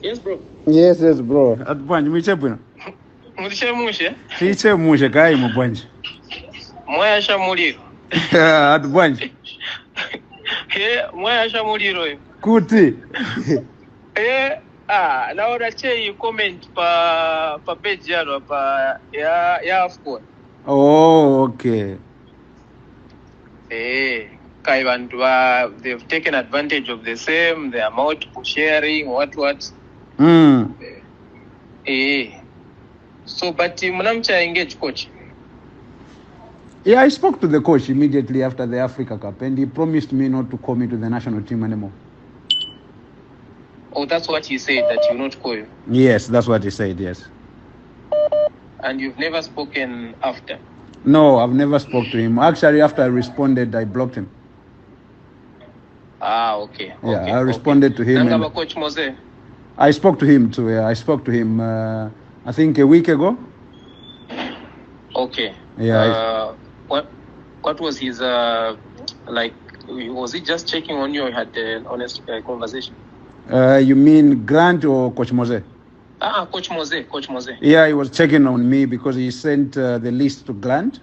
Yes, bro. Yes, bro. Atubanje muchebuna. Mulishe mushe? Tiche mushe kai mubanje. Moya shamuliro. Atubanje. Moya shamuliro yo. Kuti. Naona che comment pa page yalo pa ya AFCON. Oh, okay. Kai bantu they've taken advantage of the same, the amount of sharing, what. So, but Munamcha engage coach. Yeah, I spoke to the coach immediately after the Africa Cup, and he promised me not to call me to the national team anymore. Oh, that's what he said, that you not call you? Yes, that's what he said, yes. And you've never spoken after? No, I've never spoke to him. Actually, after I responded, I blocked him. Okay. Yeah, I responded to him. Coach Moses? I spoke to him too. Yeah, I spoke to him, I think a week ago. Okay. Yeah. What was his, like, was he just checking on you or had an honest conversation? You mean Grant or Coach Moses? Coach Moses. Yeah, he was checking on me because he sent the list to Grant,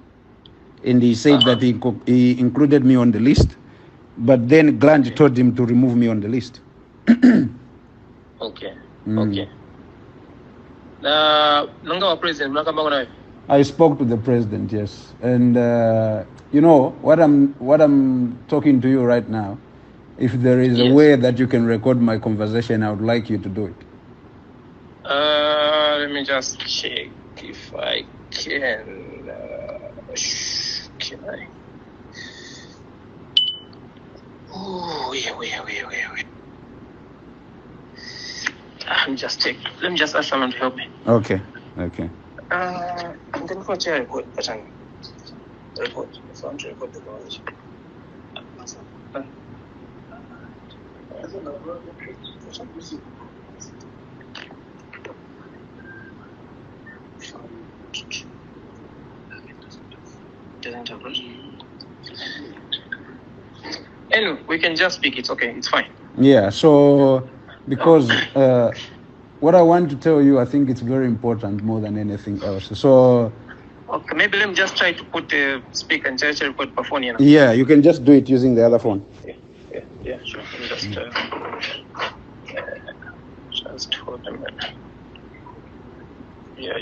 and he said that he included me on the list, but then Grant told him to remove me on the list. Okay. President, I spoke to the president, yes, and you know what I'm talking to you right now. If there is a way that you can record my conversation, I would like you to do it. Let me just check if I can. Can I? Oh, yeah. Let me just check. Let me just ask someone to help me. Okay. I'm going to share a report. Report. If I want to record the conversation. Anyway, we can just speak. It's okay. It's fine. Yeah. So, because what I want to tell you, I think it's very important more than anything else. So. Okay, maybe let me just try to put the speaker and just record per phone. Yeah, you can just do it using the other phone. Yeah, sure. Let me just hold a minute. Yeah.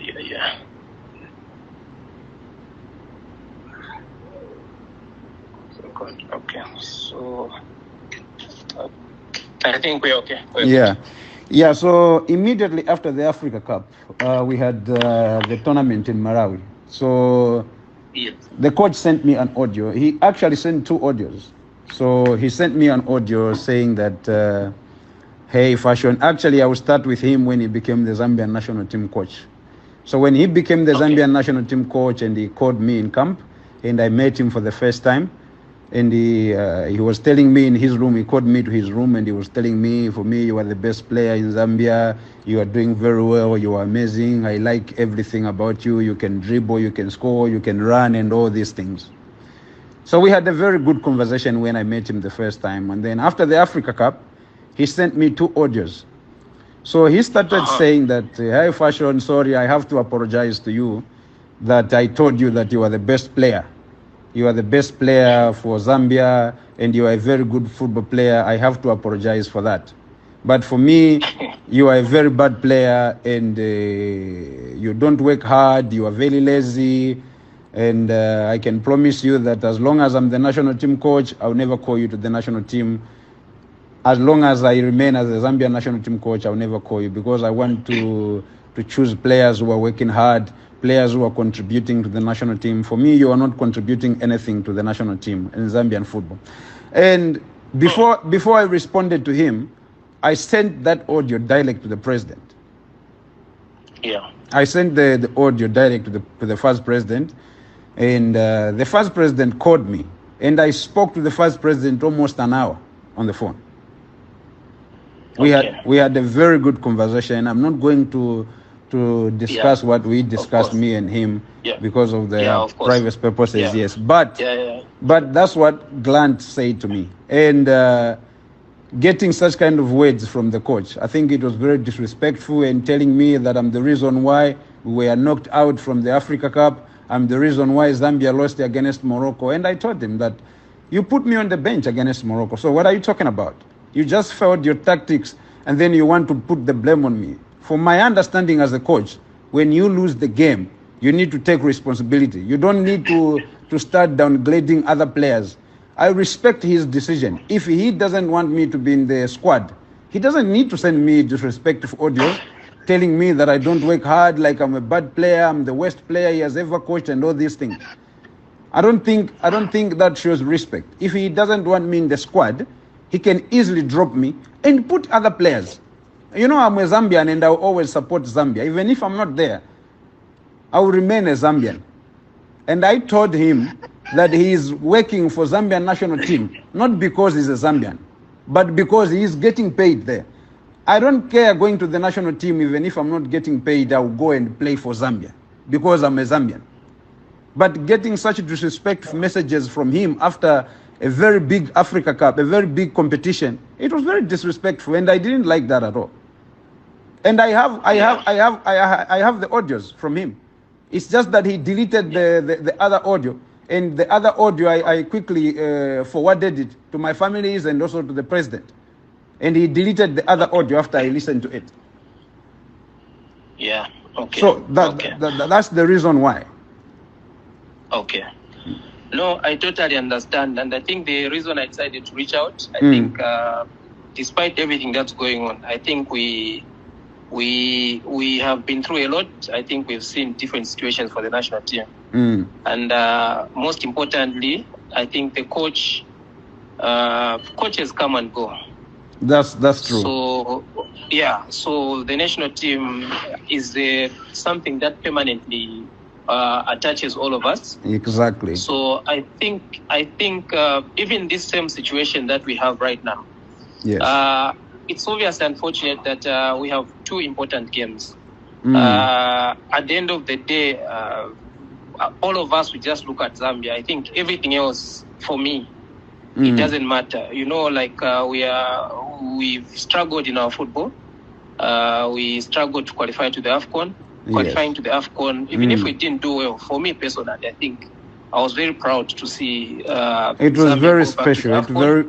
Okay, so I think we're okay. Yeah. So immediately after the Africa Cup, we had the tournament in Malawi. So the coach sent me an audio. He actually sent 2 audios. So he sent me an audio saying that, hey, Fashion. Actually, I will start with him when he became the Zambian national team coach. So when he became the Zambian national team coach and he called me in camp, and I met him for the first time, and he was telling me in his room, he called me to his room and he was telling me, for me, you are the best player in Zambia. You are doing very well. You are amazing. I like everything about you. You can dribble, you can score, you can run, and all these things. So we had a very good conversation when I met him the first time. And then after the Africa Cup, he sent me 2 audios. So he started saying that, hey, Fashion, sorry, I have to apologize to you that I told you that you are the best player. You are the best player for Zambia, and you are a very good football player. I have to apologize for that. But for me, you are a very bad player, and you don't work hard. You are very lazy. And I can promise you that as long as I'm the national team coach, I'll never call you to the national team. As long as I remain as the Zambian national team coach, I'll never call you, because I want to choose players who are working hard, players who are contributing to the national team. For me, you are not contributing anything to the national team in Zambian football. And before I responded to him, I sent that audio direct to the president. Yeah. I sent the audio direct to the first president, and the first president called me, and I spoke to the first president almost an hour on the phone. We had a very good conversation. I'm not going to discuss what we discussed, me and him, because of the private purposes. Yes, but that's what Grant said to me. And getting such kind of words from the coach. I think it was very disrespectful and telling me that I'm the reason why we were knocked out from the Africa Cup. I'm the reason why Zambia lost against Morocco. And I told him that you put me on the bench against Morocco. So what are you talking about? You just failed your tactics and then you want to put the blame on me. From my understanding as a coach, when you lose the game, you need to take responsibility. You don't need to start downgrading other players. I respect his decision. If he doesn't want me to be in the squad, he doesn't need to send me disrespectful audios telling me that I don't work hard, like I'm a bad player, I'm the worst player he has ever coached, and all these things. I don't think that shows respect. If he doesn't want me in the squad, he can easily drop me and put other players. You know, I'm a Zambian and I will always support Zambia. Even if I'm not there, I will remain a Zambian. And I told him that he is working for Zambian national team, not because he's a Zambian, but because he is getting paid there. I don't care going to the national team. Even if I'm not getting paid, I will go and play for Zambia because I'm a Zambian. But getting such disrespectful messages from him after a very big Africa Cup, a very big competition, it was very disrespectful, and I didn't like that at all. And I have the audios from him. It's just that he deleted the other audio, and the other audio I quickly forwarded it to my families and also to the president. And he deleted the other audio after I listened to it. Yeah. Okay. So that's the reason why. Okay. No, I totally understand, and I think the reason I decided to reach out, I think, despite everything that's going on, I think we have been through a lot. I think we've seen different situations for the national team, and most importantly, I think the coaches come and go. That's true. So yeah, so the national team is something that permanently attaches all of us. Exactly. So I think even this same situation that we have right now, yes, it's obviously unfortunate that we have two important games. At the end of the day, all of us, we just look at Zambia. I think everything else, for me, it doesn't matter. You know, like we've struggled in our football. We struggled to qualify to the AFCON. Qualifying to the AFCON, even if we didn't do well, for me personally, I think I was very proud to see. It was very special.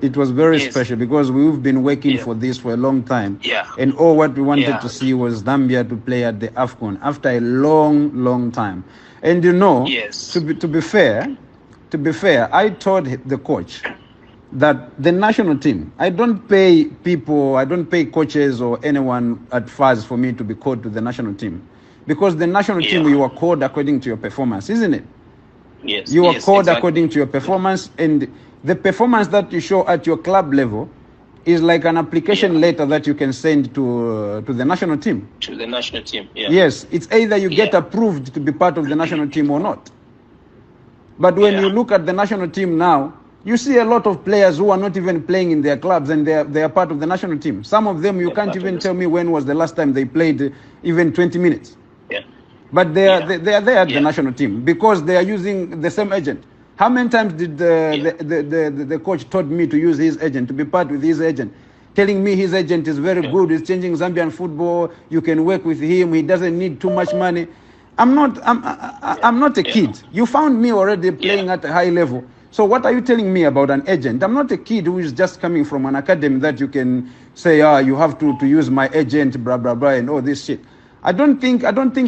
It was very special because we've been working for this for a long time. Yeah. And all what we wanted to see was Zambia to play at the AFCON after a long time. And you know, to be fair, I told the coach that the national team, I don't pay coaches or anyone at FAS for me to be called to the national team. Because the national team, you are called according to your performance, isn't it? Yes. You are called according to your performance, and the performance that you show at your club level is like an application letter that you can send to the national team. To the national team, Yes, it's either you get approved to be part of the national team or not. But when you look at the national team now, you see a lot of players who are not even playing in their clubs, and they are part of the national team. Some of them, you can't even tell me when was the last time they played even 20 minutes. But they are there at the national team because they are using the same agent. How many times did the coach told me to use his agent, to be part with his agent, telling me his agent is very good, he's changing Zambian football, you can work with him, he doesn't need too much money. I'm not a kid. You found me already playing at a high level. So what are you telling me about an agent? I'm not a kid who is just coming from an academy that you can say, you have to use my agent, blah, blah, blah, and all this shit. I don't think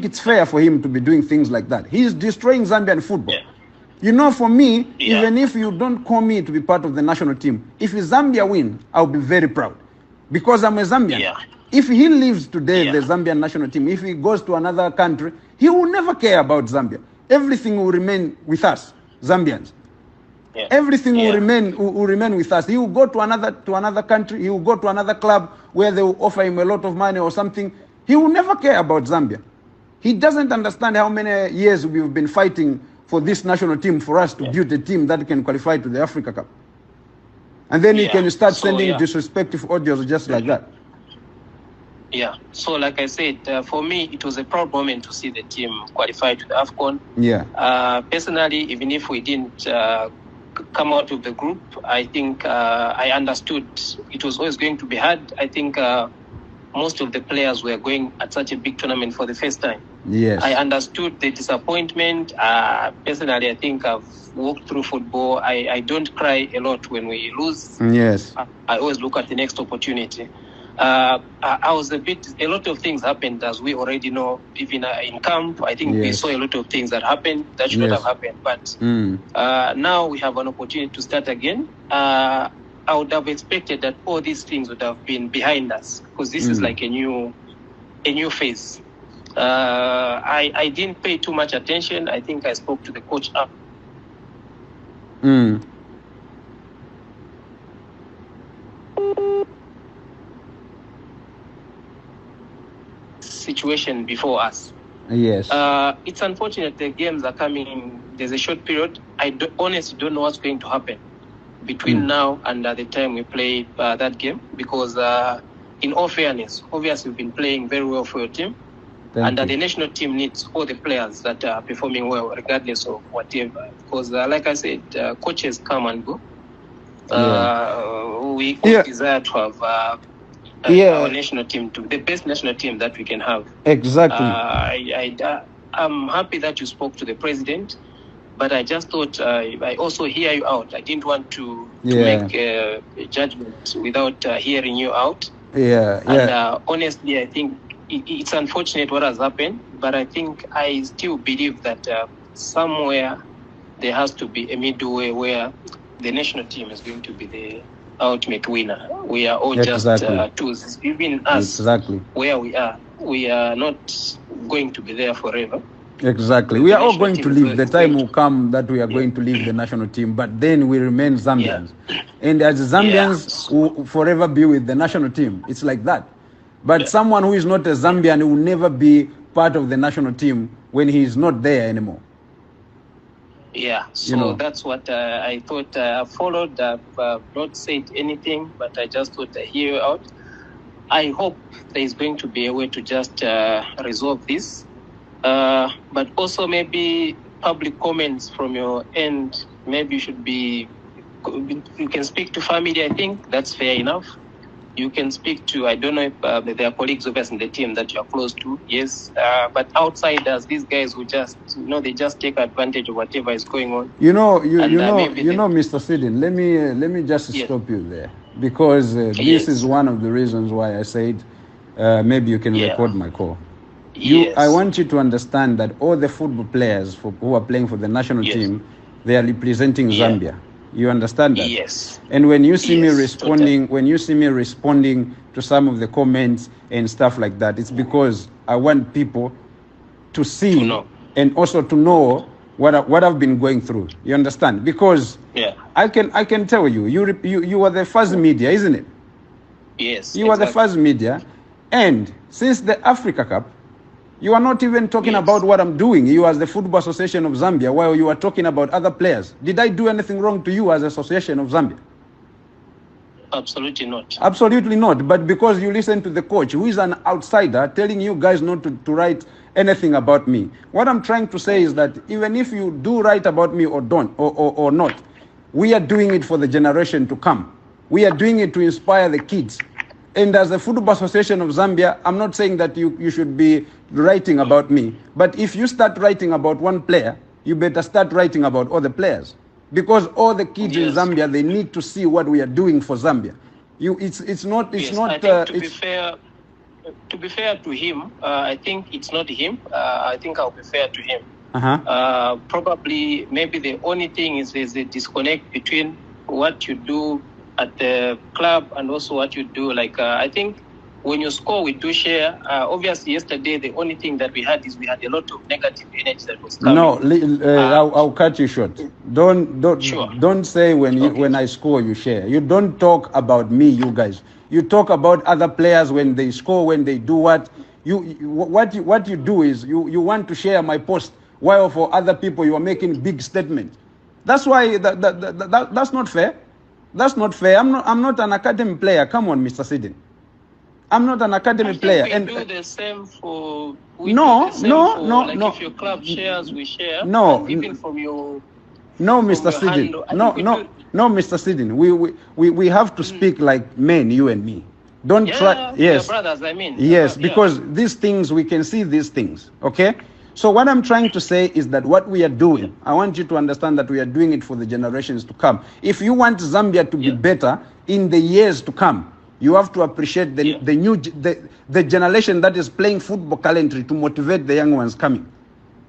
it's fair for him to be doing things like that. He's destroying Zambian football. You know, for me, even if you don't call me to be part of the national team, if Zambia win, I'll be very proud because I'm a Zambian. If he leaves today, the Zambian national team, if he goes to another country, he will never care about Zambia. Everything will remain with us, Zambians. Everything will remain with us. He will go to another country. He will go to another club where they will offer him a lot of money or something. He will never care about Zambia. He doesn't understand how many years we've been fighting for this national team for us to build a team that can qualify to the Africa Cup. And then he can start sending disrespectful audios just like that. Yeah. So like I said, for me, it was a proud moment to see the team qualify to the AFCON. Yeah. Personally, even if we didn't come out of the group. I think I understood it was always going to be hard. I think most of the players were going at such a big tournament for the first time. Yes. I understood the disappointment. Personally, I think I've walked through football. I don't cry a lot when we lose. Yes. I always look at the next opportunity. I was a lot of things happened, as we already know, even in camp. I think we saw a lot of things that happened that should not have happened. But now we have an opportunity to start again. I would have expected that all these things would have been behind us, because this is like a new phase. I didn't pay too much attention. I think I spoke to the coach up. Situation before us. Yes. It's unfortunate the games are coming. There's a short period. I honestly don't know what's going to happen between now and the time we play that game, because in all fairness, obviously we've been playing very well for your team. And the national team needs all the players that are performing well, regardless of whatever. Because, like I said, coaches come and go. We desire to have our national team, the best national team that we can have. Exactly. I'm happy that you spoke to the president, but I just thought I also hear you out. I didn't want to make a judgment without hearing you out. And honestly, I think it's unfortunate what has happened, but I think I still believe that somewhere there has to be a middle way where the national team is going to be the ultimate winner. We are all just tools. Even us, where we are not going to be there forever. Exactly. We are all going to leave. The time will come that we are going to leave the national team, but then we remain Zambians. And as Zambians will forever be with the national team. It's like that. But someone who is not a Zambian will never be part of the national team when he is not there anymore. Yeah, so that's what I thought. I followed. I've not said anything, but I just thought I hear you out. I hope there is going to be a way to just resolve this. But also maybe public comments from your end. Maybe you can speak to family. I think that's fair enough. You can speak to, I don't know if there are colleagues of us in the team that you are close to, yes. But outsiders, these guys who just, they just take advantage of whatever is going on. Mr. Sidin, let me just stop you there, because this is one of the reasons why I said maybe you can record my call. I want you to understand that all the football players who are playing for the national team, they are representing Zambia. You understand that? Yes. And when you see me responding, to some of the comments and stuff like that, it's because I want people to see and also to know what I've been going through. You understand? Because I can tell you, you are the first media, isn't it? Yes. You are the first media, and since the Africa Cup, you are not even talking about what I'm doing. You as the Football Association of Zambia, while you are talking about other players. Did I do anything wrong to you as Association of Zambia? Absolutely not. Absolutely not. But because you listen to the coach, who is an outsider, telling you guys not to write anything about me. What I'm trying to say is that even if you do write about me or don't, or not, we are doing it for the generation to come. We are doing it to inspire the kids. And as the Football Association of Zambia, I'm not saying that you should be writing about me. But if you start writing about one player, you better start writing about all the players. Because all the kids in Zambia, they need to see what we are doing for Zambia. It's not. I think to be fair to him, I think it's not him. I think I'll be fair to him. Probably, maybe the only thing is there's a disconnect between what you do at the club and also what you do. Like I think when you score, we do share. Obviously, yesterday the only thing that we had is we had a lot of negative energy that was coming. No, I'll cut you short. Don't say when I score you share. You don't talk about me, you guys. You talk about other players when they score, when they do what. What you do is you want to share my post, while for other people you are making big statements. That's why that's not fair. That's not fair. I'm not an academy player. Come on, Mr. Sidin. I'm not an academy player. We do the same for. No. If your club shares, we share. No. Even from Mr. Sidin. No, Mr. Sidin. We have to speak like men, you and me. Don't try. Yes, brothers. I mean. Yes, because these things, we can see these things. Okay. So what I'm trying to say is that what we are doing, I want you to understand that we are doing it for the generations to come. If you want Zambia to be better in the years to come, you have to appreciate the generation that is playing football currently to motivate the young ones coming.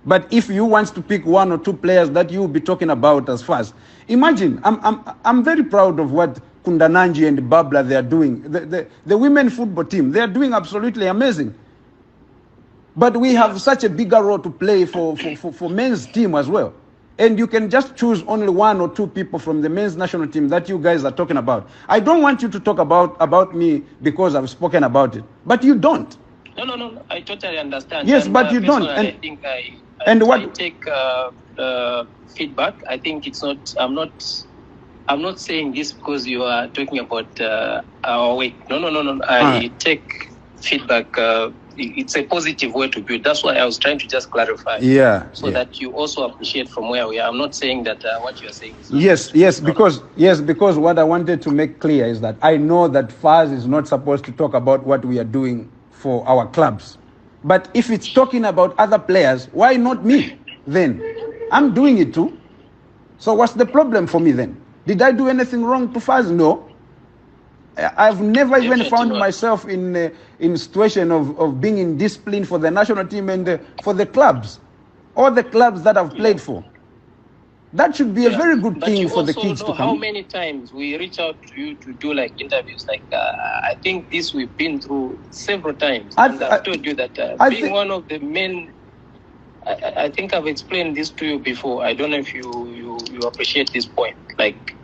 But if you want to pick one or two players that you will be talking about as fast, imagine, I'm very proud of what Kundananji and Babla they are doing. The women football team, they are doing absolutely amazing. But we have such a bigger role to play for men's team as well. And you can just choose only one or two people from the men's national team that you guys are talking about. I don't want you to talk about me because I've spoken about it. But you don't. No. I totally understand. Yes, but you don't. And I think I take feedback. I think it's not. I'm not saying this because you are talking about our weight. No. I take feedback. It's a positive way to build. That's why I was trying to just clarify. So that you also appreciate from where we are. I'm not saying that what you are saying is because what I wanted to make clear is that I know that FAZ is not supposed to talk about what we are doing for our clubs. But if it's talking about other players, why not me then? I'm doing it too. So what's the problem for me then? Did I do anything wrong to FAZ? No. I've never even found myself in a situation of being in discipline for the national team and for the clubs, or the clubs that I've played for. That should be a very good thing for the kids to come. How many times we reach out to you to do like interviews? Like I think this we've been through several times. I've told you that being one of the men. I think I've explained this to you before. I don't know if you appreciate this point. Like,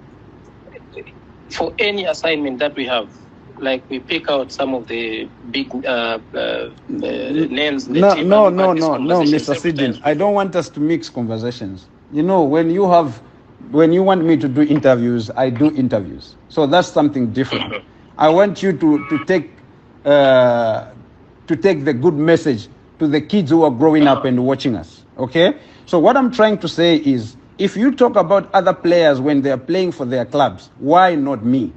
for any assignment that we have, like we pick out some of the big names. No, Mr. Sidin. I don't want us to mix conversations. You know, when you want me to do interviews, I do interviews. So that's something different. I want you to take the good message to the kids who are growing up and watching us. Okay? So what I'm trying to say is, if you talk about other players when they are playing for their clubs, why not me?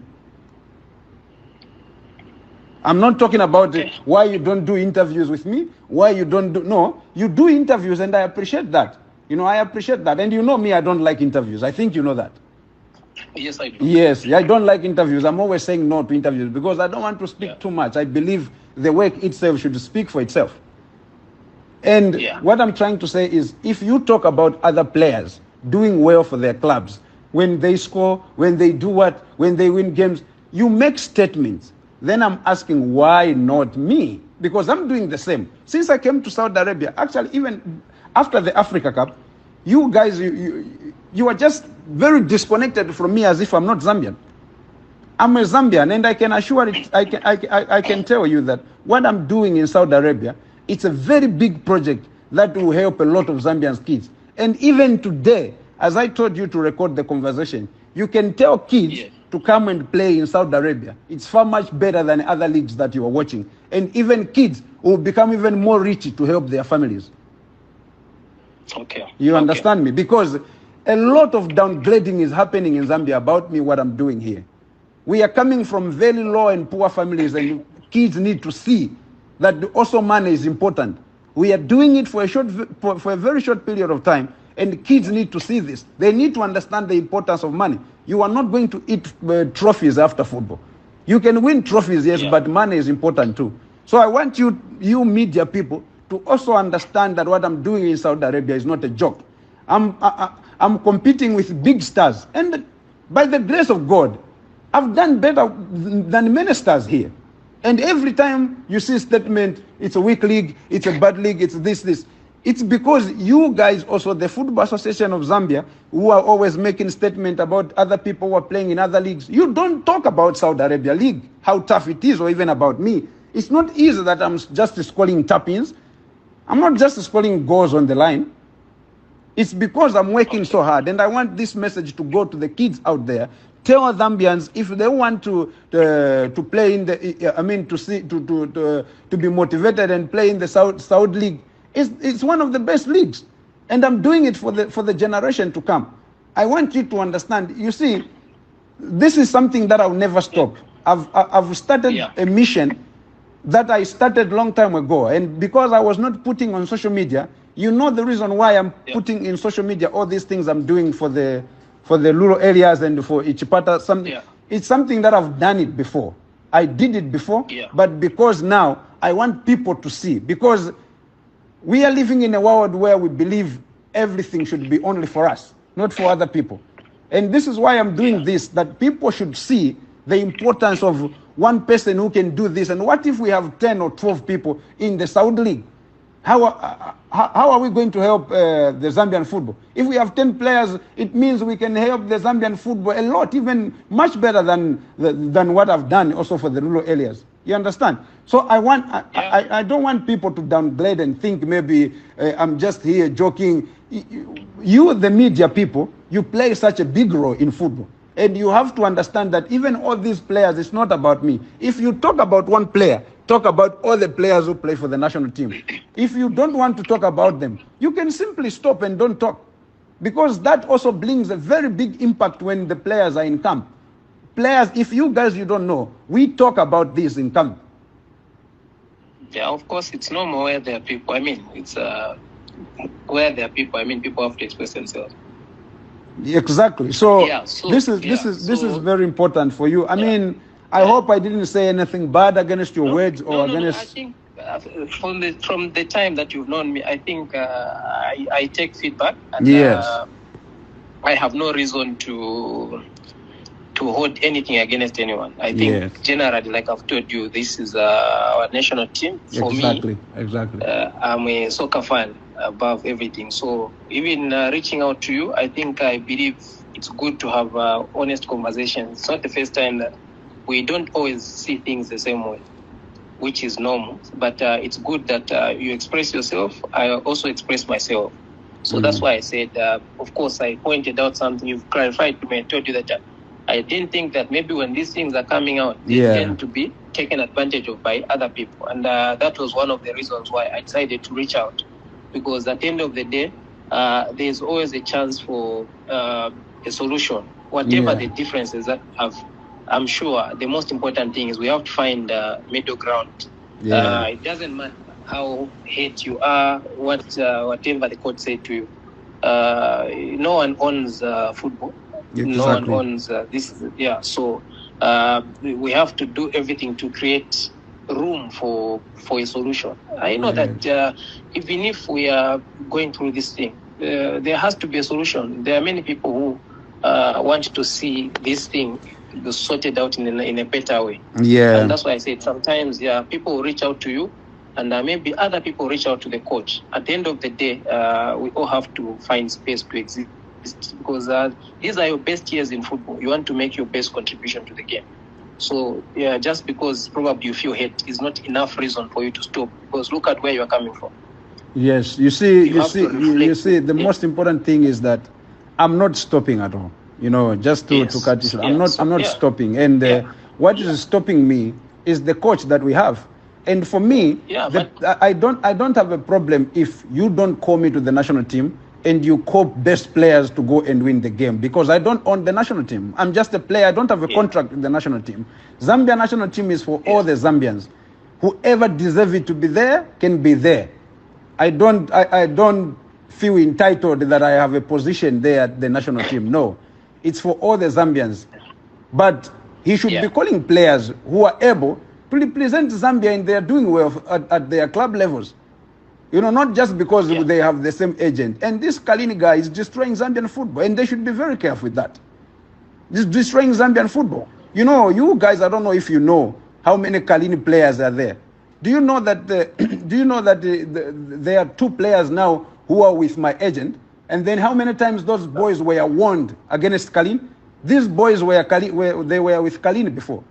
I'm not talking about why you don't do interviews with me, why you don't do... No, you do interviews and I appreciate that. You know, I appreciate that. And you know me, I don't like interviews. I think you know that. Yes, I do. Yes, I don't like interviews. I'm always saying no to interviews because I don't want to speak too much. I believe the work itself should speak for itself. And what I'm trying to say is, if you talk about other players doing well for their clubs, when they score, when they do what, when they win games, you make statements. Then I'm asking, why not me? Because I'm doing the same. Since I came to Saudi Arabia, actually, even after the Africa Cup, you guys, you are just very disconnected from me as if I'm not Zambian. I'm a Zambian, and I can assure it, I can tell you that what I'm doing in Saudi Arabia, it's a very big project that will help a lot of Zambian kids. And even today, as I told you to record the conversation, you can tell kids to come and play in Saudi Arabia. It's far much better than other leagues that you are watching. And even kids will become even more rich to help their families. Okay. You understand me? Because a lot of downgrading is happening in Zambia about me, what I'm doing here. We are coming from very low and poor families, and kids need to see that also money is important. We are doing it for a very short period of time, and kids need to see this. They need to understand the importance of money. You are not going to eat trophies after football. You can win trophies, yes, but money is important too. So I want you media people, to also understand that what I'm doing in Saudi Arabia is not a joke. I'm competing with big stars, and by the grace of God, I've done better than many stars here. And every time you see a statement, it's a weak league, it's a bad league, it's this. It's because you guys, also the Football Association of Zambia, who are always making statements about other people who are playing in other leagues. You don't talk about Saudi Arabia League, how tough it is, or even about me. It's not easy that I'm just scoring tap-ins. I'm not just scoring goals on the line. It's because I'm working so hard, and I want this message to go to the kids out there. Tell Zambians, if they want to play in the, to be motivated and play in the Saudi League, it's one of the best leagues, and I'm doing it for the generation to come. I want you to understand. You see, this is something that I'll never stop. I've started a mission that I started a long time ago, and because I was not putting on social media, you know the reason why I'm putting in social media all these things I'm doing for the rural areas and for Ichipata. It's something that I've done it before. I did it before, but because now I want people to see, because we are living in a world where we believe everything should be only for us, not for other people. And this is why I'm doing this, that people should see the importance of one person who can do this. And what if we have 10 or 12 people in the Saudi League? How are we going to help the Zambian football? If we have 10 players, it means we can help the Zambian football a lot, even much better than what I've done also for the rural areas. You understand? So I don't want people to downgrade and think maybe I'm just here joking. You, the media people, you play such a big role in football. And you have to understand that even all these players, it's not about me. If you talk about one player, talk about all the players who play for the national team. If you don't want to talk about them, you can simply stop and don't talk. Because that also brings a very big impact when the players are in camp. Players, if you guys, you don't know, we talk about this in camp. Yeah, of course, it's normal where there are people. I mean, it's where there are people. I mean, people have to express themselves. Exactly. So, this is very important for you. I mean, I hope I didn't say anything bad against your words or against. I think from the time that you've known me, I think I take feedback. And, I have no reason to hold anything against anyone. I think generally, like I've told you, this is our national team. For me, I'm a soccer fan above everything. So even reaching out to you, I believe it's good to have honest conversations. It's not the first time that we don't always see things the same way, which is normal. But it's good that you express yourself. I also express myself. So that's why I said, of course, I pointed out something. You've clarified to me and told you that I didn't think that maybe when these things are coming out, they tend to be taken advantage of by other people. And that was one of the reasons why I decided to reach out. Because at the end of the day, there's always a chance for a solution. Whatever the differences that have, I'm sure the most important thing is we have to find a middle ground. It doesn't matter how hate you are, whatever the coach said to you. No one owns football. No one owns this. So we have to do everything to create room for a solution. I know that even if we are going through this thing, there has to be a solution. There are many people who want to see this thing sorted out in a better way. And that's why I said sometimes people will reach out to you, and maybe other people reach out to the coach. At the end of the day, we all have to find space to exist, because these are your best years in football. You want to make your best contribution to the game. So just because probably you feel hate is not enough reason for you to stop, because look at where you are coming from. Yes, you see, the most important thing is that I'm not stopping at all. You know, just to cut it. I'm not stopping. And what is stopping me is the coach that we have. And for me, I don't have a problem if you don't call me to the national team and you call best players to go and win the game, because I don't own the national team. I'm just a player. I don't have a contract with the national team. Zambia national team is for all the Zambians. Whoever deserves it to be there can be there. I don't feel entitled that I have a position there at the national team. No, it's for all the Zambians. But he should be calling players who are able to represent Zambia and they are doing well at their club levels. You know, not just because they have the same agent. And this Kalini guy is destroying Zambian football, and they should be very careful with that. This destroying Zambian football. You know, you guys, I don't know if you know how many Kalini players are there. Do you know that? There are 2 players now who are with my agent? And then how many times those boys were warned against Kalini? These boys were with Kalini before.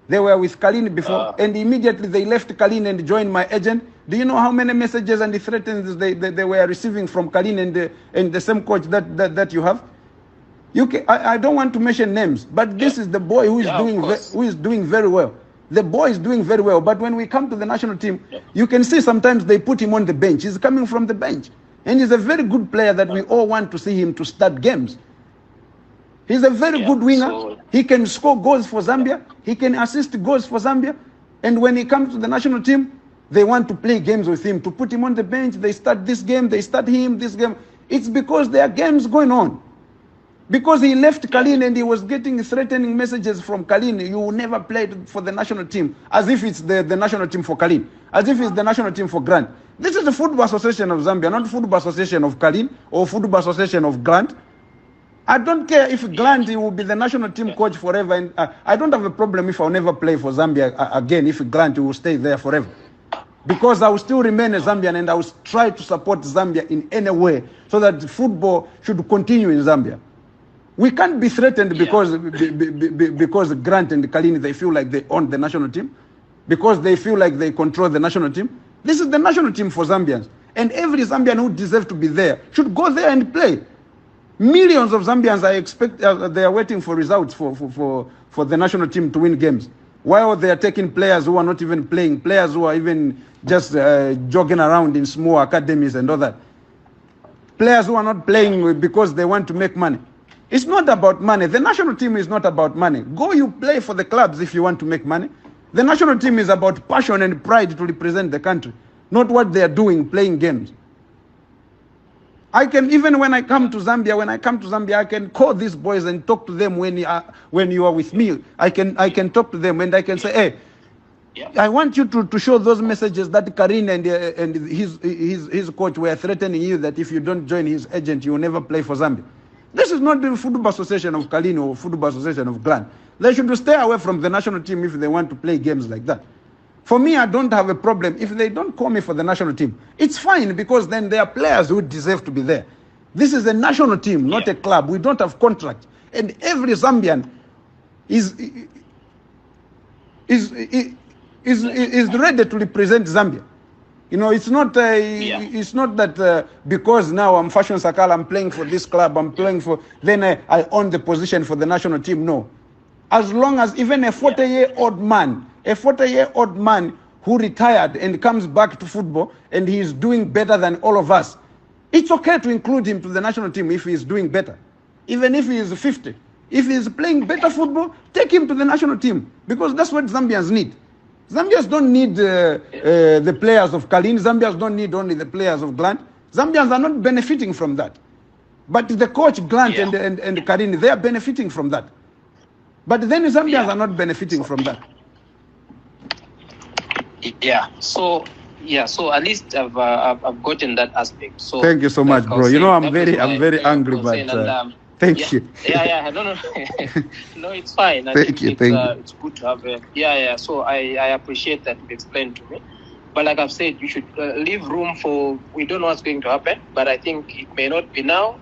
They were with Kalini before, and immediately they left Kalini and joined my agent. Do you know how many messages and threats they were receiving from Kalini and the same coach that you have? I don't want to mention names, but this is the boy who is doing very well. The boy is doing very well, but when we come to the national team, you can see sometimes they put him on the bench. He's coming from the bench, and he's a very good player that we all want to see him to start games. He's a very good winger. So, He can score goals for Zambia. He can assist goals for Zambia. And when he comes to the national team, they want to play games with him, to put him on the bench. They start this game, they start him, this game. It's because there are games going on. Because he left Kalin and he was getting threatening messages from Kalin. You will never play for the national team. As if it's the national team for Kalin. As if it's the national team for Grant. This is the Football Association of Zambia, not Football Association of Kalin or Football Association of Grant. I don't care if Grant will be the national team coach forever. And I don't have a problem if I'll never play for Zambia again, if Grant will stay there forever. Because I will still remain a Zambian and I will try to support Zambia in any way so that football should continue in Zambia. We can't be threatened because Grant and Kalini, they feel like they own the national team, because they feel like they control the national team. This is the national team for Zambians. And every Zambian who deserves to be there should go there and play. Millions of Zambians they are waiting for results for the national team to win games. While they are taking players who are not even playing, players who are even just jogging around in small academies and all that. Players who are not playing because they want to make money. It's not about money. The national team is not about money. Go you play for the clubs if you want to make money. The national team is about passion and pride to represent the country, not what they are doing, playing games. I can, even when I come to Zambia, I can call these boys and talk to them when you are with me. I can talk to them and I can say, hey, I want you to show those messages that Karin and his coach were threatening you that if you don't join his agent, you will never play for Zambia. This is not the Football Association of Kalin or Football Association of Grant. They should stay away from the national team if they want to play games like that. For me, I don't have a problem. If they don't call me for the national team, it's fine, because then there are players who deserve to be there. This is a national team, not a club. We don't have contract. And every Zambian is ready to represent Zambia. You know, it's not it's not that because now I'm Fashion Sakala, I'm playing for this club, I'm playing for, then I own the position for the national team. No. As long as even a 40-year-old man who retired and comes back to football and he is doing better than all of us, it's okay to include him to the national team if he is doing better. Even if he is 50. If he is playing better football, take him to the national team, because that's what Zambians need. Zambians don't need the players of Kalin. Zambians don't need only the players of Grant. Zambians are not benefiting from that. But the coach, Grant and Karin, they are benefiting from that. But then Zambians are not benefiting from that. So at least I've gotten that aspect. So thank you so much, bro. You know, I'm very angry, but thank you. No, no, it's fine. Thank you. It's good to have So I appreciate that you explained to me. But like I've said, you should leave room for, we don't know what's going to happen, but I think it may not be now.